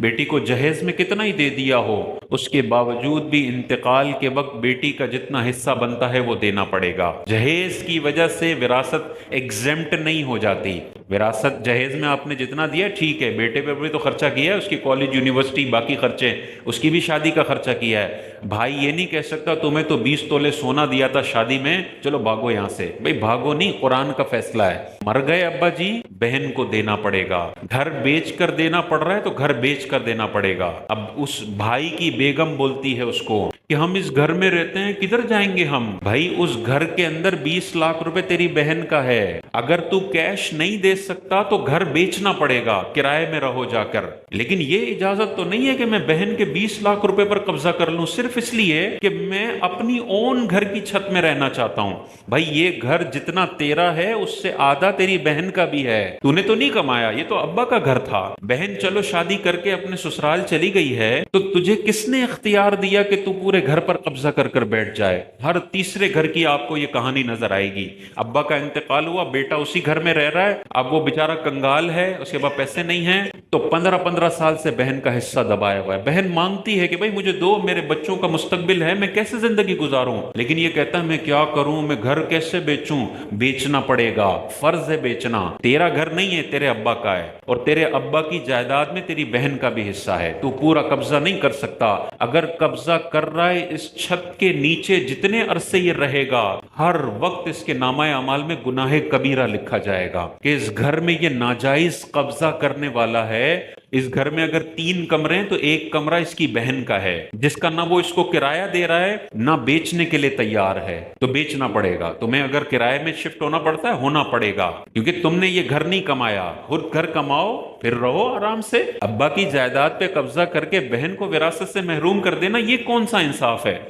बेटी को जहेज में कितना ही दे दिया हो, उसके बावजूद भी इंतकाल के वक्त बेटी का जितना हिस्सा बनता है वो देना पड़ेगा। जहेज की वजह से विरासत एग्जेम्प्ट नहीं हो जाती। विरासत जहेज में आपने जितना दिया ठीक है, बेटे पे भी तो खर्चा किया है, उसकी कॉलेज यूनिवर्सिटी बाकी खर्चे, उसकी भी शादी का खर्चा किया है। भाई ये नहीं कह सकता तुम्हें तो 20 तोले सोना दिया था शादी में, चलो भागो यहां से। भाई भागो नहीं, कुरान का फैसला है। मर गए अब्बा जी, बहन को देना पड़ेगा। घर बेच कर देना पड़ रहा है तो घर बेच कर देना पड़ेगा। अब उस भाई की बेगम बोलती है उसको कि हम इस घर में रहते हैं, किधर जाएंगे हम? भाई उस घर के अंदर 20 लाख रुपए तेरी बहन का है, अगर तू कैश नहीं दे सकता तो घर बेचना पड़ेगा, किराए में रहो जाकर। लेकिन ये इजाजत तो नहीं है कि मैं बहन के 20 लाख रुपए पर कब्जा कर लूं सिर्फ इसलिए कि मैं अपनी ओन घर की छत में रहना चाहता हूं। भाई ये घर जितना तेरा है उससे आधा तेरी बहन का भी है, तूने तो नहीं कमाया, ये तो अब्बा का घर था। बहन चलो शादी करके अपने ससुराल चली गई है, तो तुझे किसने इख्तियार दिया कि तू पूरे घर पर कब्जा कर कर बैठ जाए? हर तीसरे घर की आपको ये कहानी नजर आएगी। अब्बा का इंतकाल हुआ, बेटा उसी घर में रह रहा है, अब वो बेचारा कंगाल है, उसके पास पैसे नहीं है, तो 15-15 साल से बहन का हिस्सा दबाया हुआ है। बहन मांगती है कि भाई मुझे दो, मेरे बच्चों का मुस्तकबिल है, मैं कैसे जिंदगी गुजारूं? लेकिन ये कहता है मैं क्या करूं, मैं घर कैसे बेचूं? बेचना पड़ेगा, फर्ज है बेचना। तेरा घर नहीं है, तेरे अब्बा का है, और तेरे अब्बा की जायदाद में तेरी बहन का भी हिस्सा है। तू पूरा कब्जा नहीं कर सकता। अगर कब्जा कर रहा है, इस छत के नीचे जितने अरसे ये रहेगा, हर वक्त इसके नामाए अमाल में गुनाहे कबीरा लिखा जाएगा कि इस घर में ये नाजायज कब्जा करने वाला है। इस घर में अगर 3 कमरे हैं तो एक कमरा इसकी बहन का है, जिसका ना वो इसको किराया दे रहा है ना बेचने के लिए तैयार है, तो बेचना पड़ेगा। तुम्हें अगर किराए में शिफ्ट होना पड़ता है, होना पड़ेगा, क्योंकि तुमने ये घर नहीं कमाया। खुद घर कमाओ, फिर रहो आराम से। अब्बा की जायदाद पे कब्जा करके बहन को विरासत से महरूम कर देना, ये कौन सा इंसाफ है?